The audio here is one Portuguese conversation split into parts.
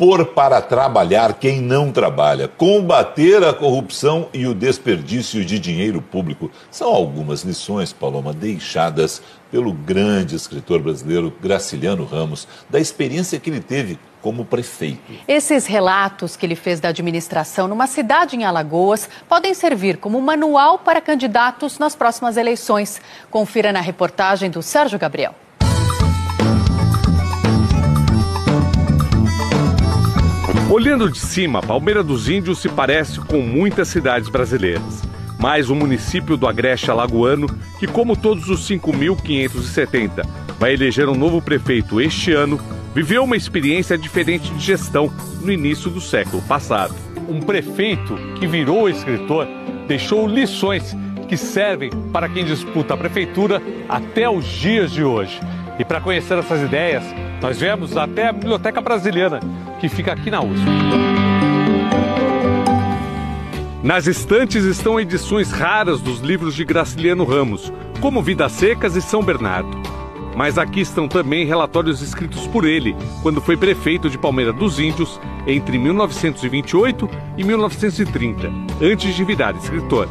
pôr para trabalhar quem não trabalha, combater a corrupção e o desperdício de dinheiro público. São algumas lições, Paloma, deixadas pelo grande escritor brasileiro Graciliano Ramos, da experiência que ele teve como prefeito. Esses relatos que ele fez da administração numa cidade em Alagoas podem servir como manual para candidatos nas próximas eleições. Confira na reportagem do Sérgio Gabriel. Olhando de cima, Palmeira dos Índios se parece com muitas cidades brasileiras. Mas o município do Agreste Alagoano, que como todos os 5.570 vai eleger um novo prefeito este ano, viveu uma experiência diferente de gestão no início do século passado. Um prefeito que virou escritor deixou lições que servem para quem disputa a prefeitura até os dias de hoje. E para conhecer essas ideias, nós viemos até a Biblioteca Brasiliana, que fica aqui na USP. Nas estantes estão edições raras dos livros de Graciliano Ramos, como Vidas Secas e São Bernardo. Mas aqui estão também relatórios escritos por ele, quando foi prefeito de Palmeira dos Índios, entre 1928 e 1930, antes de virar escritor.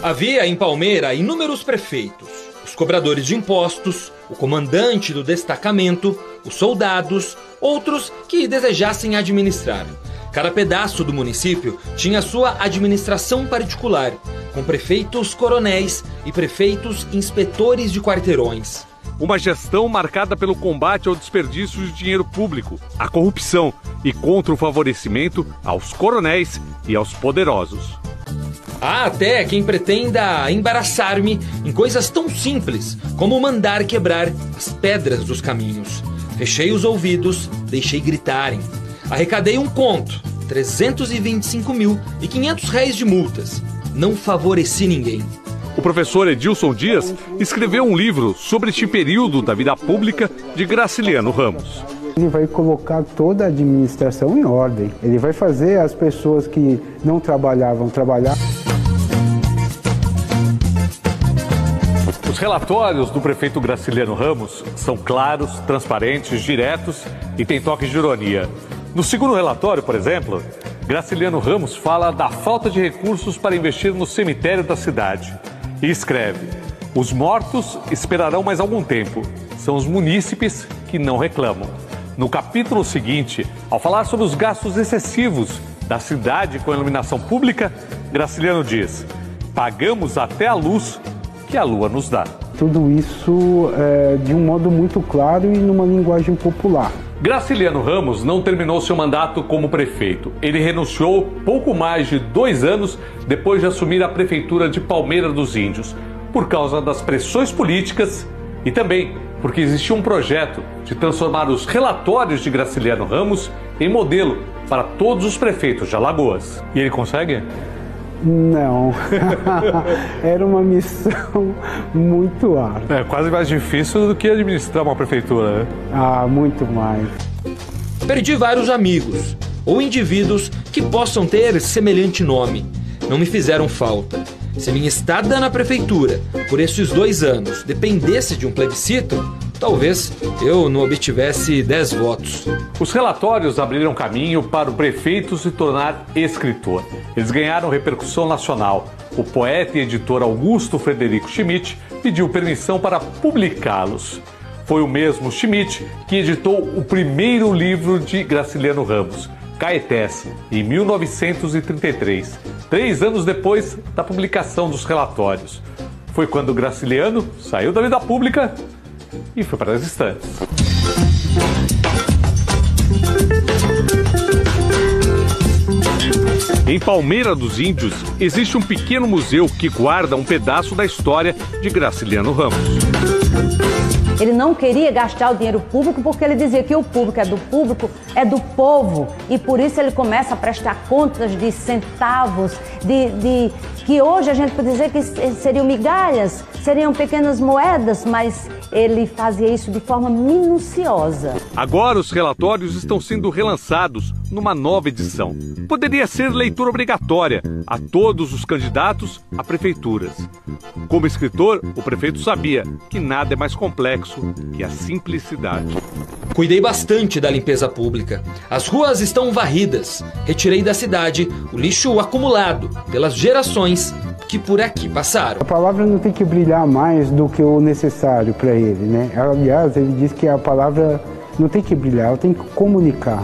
Havia em Palmeira inúmeros prefeitos, os cobradores de impostos, o comandante do destacamento, os soldados, outros que desejassem administrar. Cada pedaço do município tinha sua administração particular, com prefeitos coronéis e prefeitos inspetores de quarteirões. Uma gestão marcada pelo combate ao desperdício de dinheiro público, à corrupção e contra o favorecimento aos coronéis e aos poderosos. Há até quem pretenda embaraçar-me em coisas tão simples como mandar quebrar as pedras dos caminhos. Fechei os ouvidos, deixei gritarem. Arrecadei um conto, R$ 325.500 de multas. Não favoreci ninguém. O professor Edilson Dias escreveu um livro sobre este período da vida pública de Graciliano Ramos. Ele vai colocar toda a administração em ordem. Ele vai fazer as pessoas que não trabalhavam trabalhar. Os relatórios do prefeito Graciliano Ramos são claros, transparentes, diretos e têm toques de ironia. No segundo relatório, por exemplo, Graciliano Ramos fala da falta de recursos para investir no cemitério da cidade. E escreve: os mortos esperarão mais algum tempo. São os munícipes que não reclamam. No capítulo seguinte, ao falar sobre os gastos excessivos da cidade com a iluminação pública, Graciliano diz: pagamos até a luz que a lua nos dá. Tudo isso de um modo muito claro e numa linguagem popular. Graciliano Ramos não terminou seu mandato como prefeito. Ele renunciou pouco mais de 2 anos depois de assumir a prefeitura de Palmeira dos Índios, por causa das pressões políticas e também porque existia um projeto de transformar os relatórios de Graciliano Ramos em modelo para todos os prefeitos de Alagoas. E ele consegue? Não, era uma missão muito árdua. É quase mais difícil do que administrar uma prefeitura, né? Ah, muito mais. Perdi vários amigos ou indivíduos que possam ter semelhante nome. Não me fizeram falta. Se minha estada na prefeitura por esses 2 anos dependesse de um plebiscito, talvez eu não obtivesse 10 votos. Os relatórios abriram caminho para o prefeito se tornar escritor. Eles ganharam repercussão nacional. O poeta e editor Augusto Frederico Schmidt pediu permissão para publicá-los. Foi o mesmo Schmidt que editou o primeiro livro de Graciliano Ramos, Caetés, em 1933, 3 anos depois da publicação dos relatórios. Foi quando Graciliano saiu da vida pública e foi para as estantes. Em Palmeira dos Índios, existe um pequeno museu que guarda um pedaço da história de Graciliano Ramos. Ele não queria gastar o dinheiro público porque ele dizia que o público é do povo. E por isso ele começa a prestar contas de centavos, que hoje a gente pode dizer que seriam migalhas, seriam pequenas moedas, mas ele fazia isso de forma minuciosa. Agora os relatórios estão sendo relançados numa nova edição. Poderia ser leitura obrigatória a todos os candidatos a prefeituras. Como escritor, o prefeito sabia que nada é mais complexo que a simplicidade. Cuidei bastante da limpeza pública. As ruas estão varridas. Retirei da cidade o lixo acumulado pelas gerações que por aqui passaram. A palavra não tem que brilhar mais do que o necessário para ele, né? Aliás, ele diz que a palavra não tem que brilhar, ela tem que comunicar.